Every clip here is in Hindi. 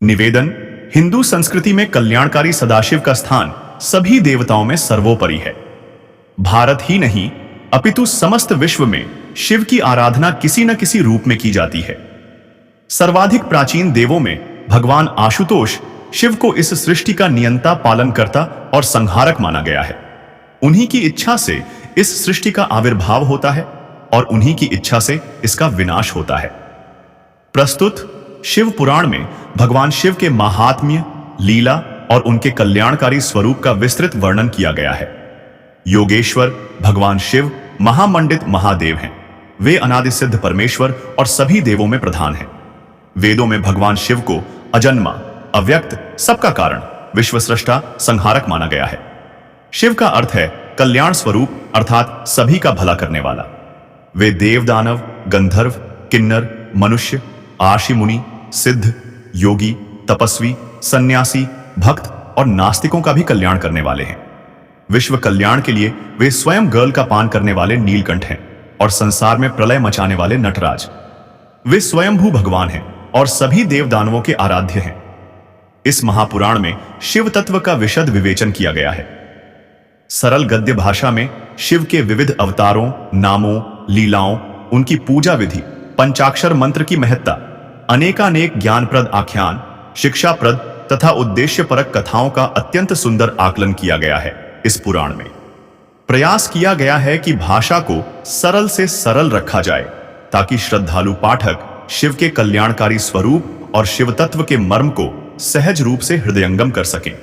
निवेदन। हिंदू संस्कृति में कल्याणकारी सदाशिव का स्थान सभी देवताओं में सर्वोपरि है। भारत ही नहीं अपितु समस्त विश्व में शिव की आराधना किसी न किसी रूप में की जाती है। सर्वाधिक प्राचीन देवों में भगवान आशुतोष शिव को इस सृष्टि का नियंता, पालनकर्ता और संहारक माना गया है। उन्हीं की इच्छा से इस सृष्टि का आविर्भाव होता है और उन्हीं की इच्छा से इसका विनाश होता है। प्रस्तुत शिव पुराण में भगवान शिव के महात्म्य, लीला और उनके कल्याणकारी स्वरूप का विस्तृत वर्णन किया गया है। योगेश्वर भगवान शिव महामंडित महादेव हैं। वे अनादि सिद्ध परमेश्वर और सभी देवों में प्रधान हैं। वेदों में भगवान शिव को अजन्मा, अव्यक्त, सबका कारण, विश्वस्रष्टा, संहारक माना गया है। शिव का अर्थ है कल्याण स्वरूप, अर्थात सभी का भला करने वाला। वे देव, दानव, गंधर्व, किन्नर, मनुष्य, आशी, मुनि, सिद्ध, योगी, तपस्वी, सन्यासी, भक्त और नास्तिकों का भी कल्याण करने वाले हैं। विश्व कल्याण के लिए वे स्वयं गर्ल का पान करने वाले नीलकंठ हैं और संसार में प्रलय मचाने वाले नटराज। वे स्वयंभू भगवान हैं और सभी देव दानवों के आराध्य हैं। इस महापुराण में शिव तत्व का विशद विवेचन किया गया है। सरल गद्य भाषा में शिव के विविध अवतारों, नामों, लीलाओं, उनकी पूजा विधि, पंचाक्षर मंत्र की महत्ता, अनेकानेक ज्ञानप्रद आख्यान, शिक्षाप्रद तथा उद्देश्यपरक कथाओं का अत्यंत सुंदर आकलन किया गया है। इस पुराण में प्रयास किया गया है कि भाषा को सरल से सरल रखा जाए ताकि श्रद्धालु पाठक शिव के कल्याणकारी स्वरूप और शिव तत्व के मर्म को सहज रूप से हृदयंगम कर सकें।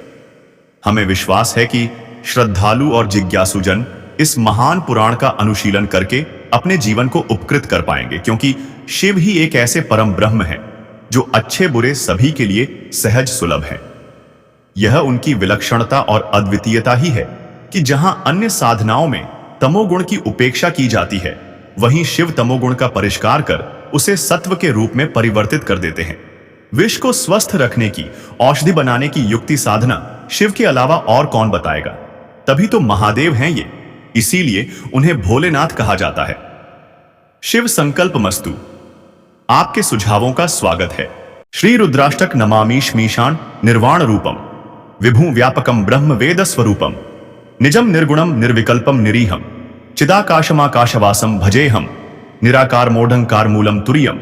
हमें विश्वास है कि श्रद्धालु और जिज्ञासुजन इस महान पुराण का अनुशीलन करके अपने जीवन को उपकृत कर पाएंगे, क्योंकि शिव ही एक ऐसे परम ब्रह्म है जो अच्छे बुरे सभी के लिए सहज सुलभ है। यह उनकी विलक्षणता और अद्वितीयता ही है कि जहां अन्य साधनाओं में तमोगुण की उपेक्षा की जाती है, वहीं शिव तमोगुण का परिष्कार कर उसे सत्व के रूप में परिवर्तित कर देते हैं। विश्व को स्वस्थ रखने की, औषधि बनाने की युक्ति साधना शिव के अलावा और कौन बताएगा? तभी तो महादेव हैं ये, इसीलिए उन्हें भोलेनाथ कहा जाता है। शिव संकल्प मस्तु। आपके सुझावों का स्वागत है। श्री रुद्राष्टक नमामीश मीशान निर्वाण रूपम विभू व्यापकम ब्रह्म वेद स्वरूपम निजम निर्गुणम निर्विकल्पम निरीहम चिदाकाशमाकाशवासम भजेहम निराकार मोढ़ंकार मूलम तुरियम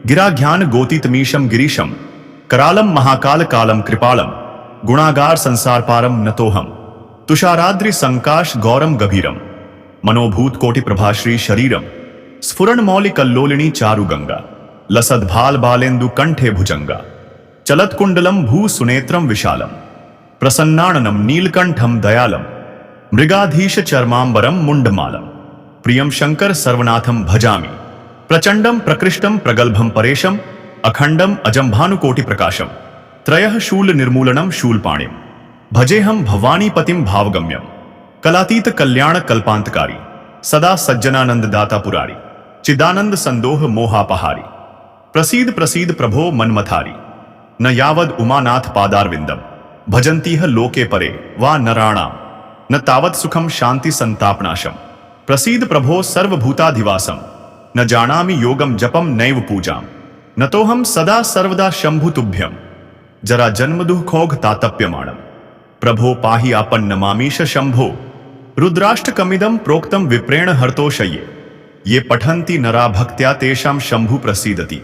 गिराज्ञान गोतीतमीशम गिरीशम करालम महाकाल कालम कृपालम गुणागार संसार पारम नतोहम तुषाराद्रि संकाश गौरम गभीरम मनोभूत कोटि प्रभाश्री शरीरम स्फुरण मौलि कल्लोलिनी चारु गंगा लसद्भाल बालेन्दु कंठे भुजंगा चलत कुंडलम भू सुनेत्रम विशालम प्रसन्नाननम नीलकंठम दयालम मृगाधीश चर्मांबरम मुंडमालम प्रियम शंकर सर्वनाथम भजामि प्रचंडम प्रकृष्टम प्रगल्भम परेशम अखंडम अजंभानुकोटि प्रकाशम त्रयः शूल निर्मूलनम शूलपाणिम भजेहम भवानीपतिम भावगम्यम कलातीत कल्याण कल्पांतकारी सदा सज्जनानंद दाता पुरारी चिदानंद संदोह मोहापहारी प्रसीद प्रसीद प्रभो मनमथारी न यावद उमानाथ पादारविंदम भजंतीह लोके परे वा नराणाम न तावत सुखम शांति संतापनाशम प्रसीद प्रभो सर्वभूताधिवासम न जानामि योगम जपम नैव पूजाम न तो हम सदा सर्वदा शंभु तुभ्यम जरा जन्म दुखोघ तातप्यमाणम प्रभो पाहि आपन नमामीश शंभो रुद्राष्टकमिदं प्रोक्तम विप्रेण हर्तोषये ये पठन्ति नरा भक्त्या तेषां शंभु प्रसीदति।